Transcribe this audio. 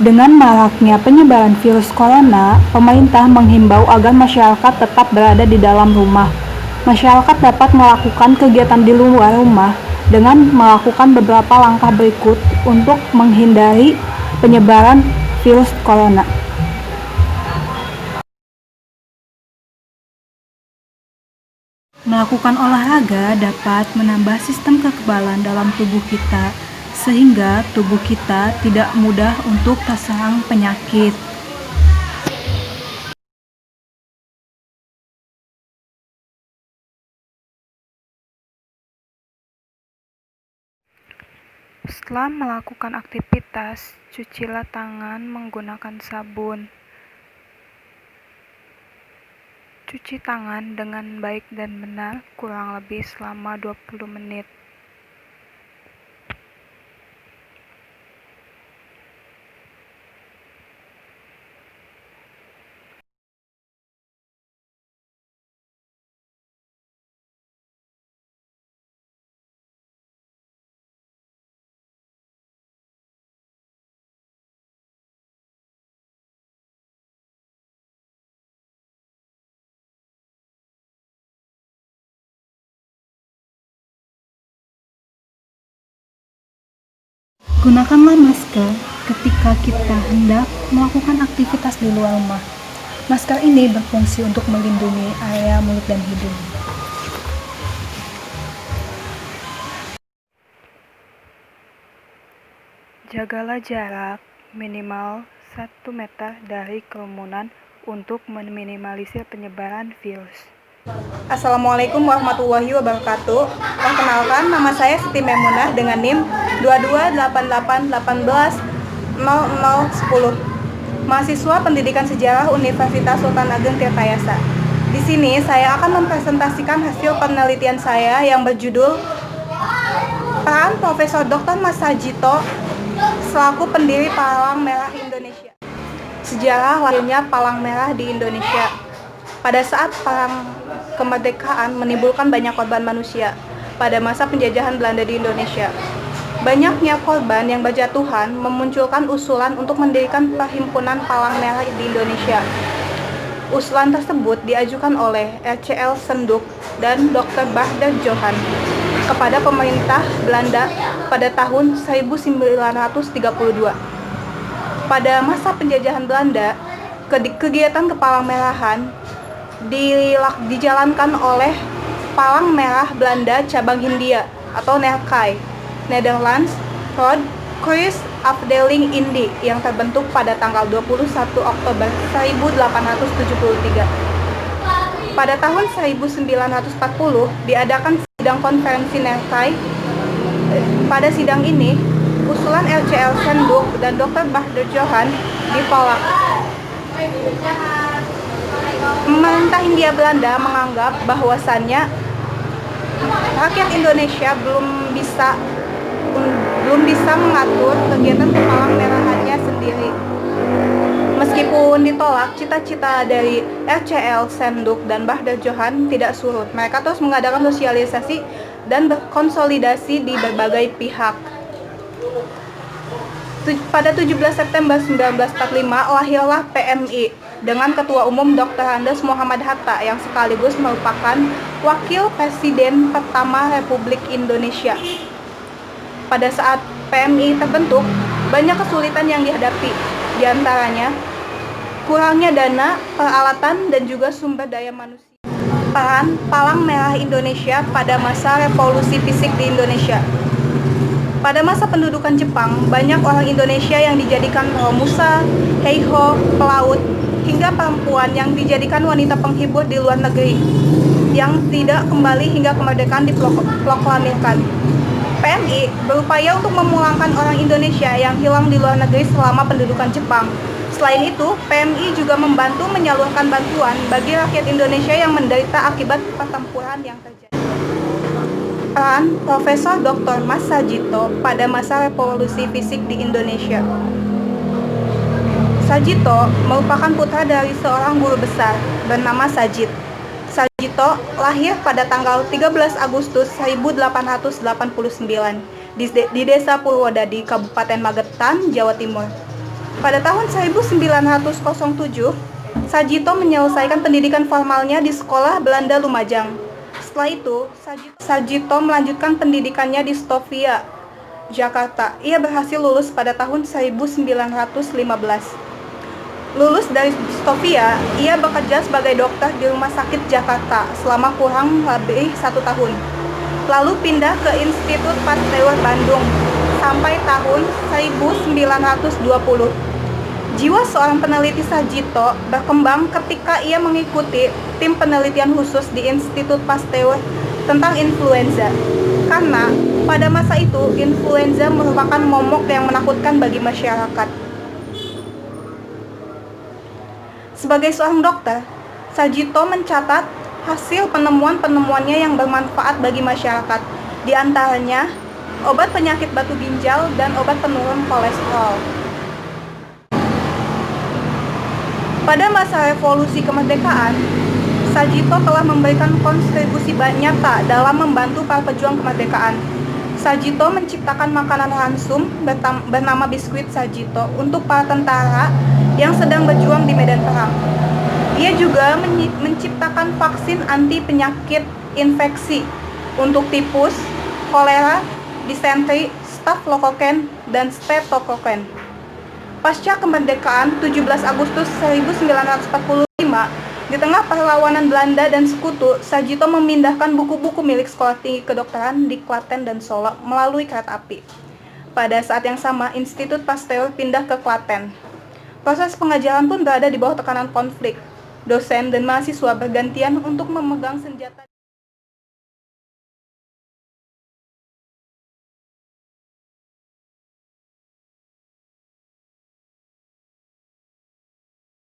Dengan maraknya penyebaran virus corona, pemerintah menghimbau agar masyarakat tetap berada di dalam rumah. Masyarakat dapat melakukan kegiatan di luar rumah dengan melakukan beberapa langkah berikut untuk menghindari penyebaran virus corona. Melakukan olahraga dapat menambah sistem kekebalan dalam tubuh kita, sehingga tubuh kita tidak mudah untuk terserang penyakit. Setelah melakukan aktivitas, cucilah tangan menggunakan sabun. Cuci tangan dengan baik dan benar kurang lebih selama 20 menit. Gunakanlah masker ketika kita hendak melakukan aktivitas di luar rumah. Masker ini berfungsi untuk melindungi area mulut dan hidung. Jagalah jarak minimal 1 meter dari kerumunan untuk meminimalisir penyebaran virus. Assalamualaikum warahmatullahi wabarakatuh. Perkenalkan, nama saya Siti Memunah dengan NIM 2288180010. Mahasiswa Pendidikan Sejarah Universitas Sultan Ageng Tirtayasa. Di sini saya akan mempresentasikan hasil penelitian saya yang berjudul Peran Profesor Dr. Mas Sajito selaku pendiri Palang Merah Indonesia. Sejarah lahirnya Palang Merah di Indonesia. Pada saat perang kemerdekaan menimbulkan banyak korban manusia pada masa penjajahan Belanda di Indonesia. Banyaknya korban yang berjatuhan memunculkan usulan untuk mendirikan Perhimpunan Palang Merah di Indonesia. Usulan tersebut diajukan oleh RCL Senduk dan Dr. Bahrder Johan kepada pemerintah Belanda pada tahun 1932. Pada masa penjajahan Belanda, kegiatan kepalang merahan dijalankan oleh Palang Merah Belanda Cabang Hindia atau NERKAI, Netherlands Rode Kruis Afdeling Indi, yang terbentuk pada tanggal 21 Oktober 1873. Pada tahun 1940 diadakan sidang konferensi NERKAI. Pada sidang ini, usulan RCL Senduk dan Dr. Bahrder Johan ditolak. Pemerintah Hindia Belanda menganggap bahwasannya rakyat Indonesia belum bisa mengatur kegiatan kepalang merahannya sendiri. Meskipun ditolak, cita-cita dari RCL Senduk dan Bahrder Johan tidak surut. Mereka terus mengadakan sosialisasi dan berkonsolidasi di berbagai pihak. Pada 17 September 1945 lahirlah PMI dengan Ketua Umum Dr. Andes Muhammad Hatta yang sekaligus merupakan Wakil Presiden pertama Republik Indonesia. Pada saat PMI terbentuk, banyak kesulitan yang dihadapi, diantaranya kurangnya dana, peralatan, dan juga sumber daya manusia. Peran Palang Merah Indonesia pada masa revolusi fisik di Indonesia. Pada masa pendudukan Jepang, banyak orang Indonesia yang dijadikan romusa, heiho, pelaut, hingga perempuan yang dijadikan wanita penghibur di luar negeri, yang tidak kembali hingga kemerdekaan diproklamirkan. PMI berupaya untuk memulangkan orang Indonesia yang hilang di luar negeri selama pendudukan Jepang. Selain itu, PMI juga membantu menyalurkan bantuan bagi rakyat Indonesia yang menderita akibat pertempuran yang terjadi. Peran Profesor Dr. Mas Sajito pada masa revolusi fisik di Indonesia. Sajito merupakan putra dari seorang guru besar bernama Sajid. Sajito lahir pada tanggal 13 Agustus 1889 di Desa Purwodadi, Kabupaten Magetan, Jawa Timur. Pada tahun 1907, Sajito menyelesaikan pendidikan formalnya di Sekolah Belanda Lumajang. Setelah itu, Sajito melanjutkan pendidikannya di Stovia, Jakarta. Ia berhasil lulus pada tahun 1915. Lulus dari Stovia, ia bekerja sebagai dokter di Rumah Sakit Jakarta selama kurang lebih 1 tahun. Lalu pindah ke Institut Pasteur Bandung sampai tahun 1920. Jiwa seorang peneliti Sajito berkembang ketika ia mengikuti tim penelitian khusus di Institut Pasteur tentang influenza. Karena pada masa itu influenza merupakan momok yang menakutkan bagi masyarakat. Sebagai seorang dokter, Sajito mencatat hasil penemuan-penemuannya yang bermanfaat bagi masyarakat, di antaranya obat penyakit batu ginjal dan obat penurun kolesterol. Pada masa revolusi kemerdekaan, Sajito telah memberikan kontribusi nyata dalam membantu para pejuang kemerdekaan. Sajito menciptakan makanan ransum bernama biskuit Sajito untuk para tentara yang sedang berjuang di medan perang. Ia juga menciptakan vaksin anti penyakit infeksi untuk tipus, kolera, disentri, staflokoken, dan streptokoken. Pasca kemerdekaan 17 Agustus 1945, di tengah perlawanan Belanda dan Sekutu, Sajito memindahkan buku-buku milik Sekolah Tinggi Kedokteran di Klaten dan Solo melalui kereta api. Pada saat yang sama, Institut Pasteur pindah ke Klaten. Proses pengajaran pun berada di bawah tekanan konflik. Dosen dan mahasiswa bergantian untuk memegang senjata.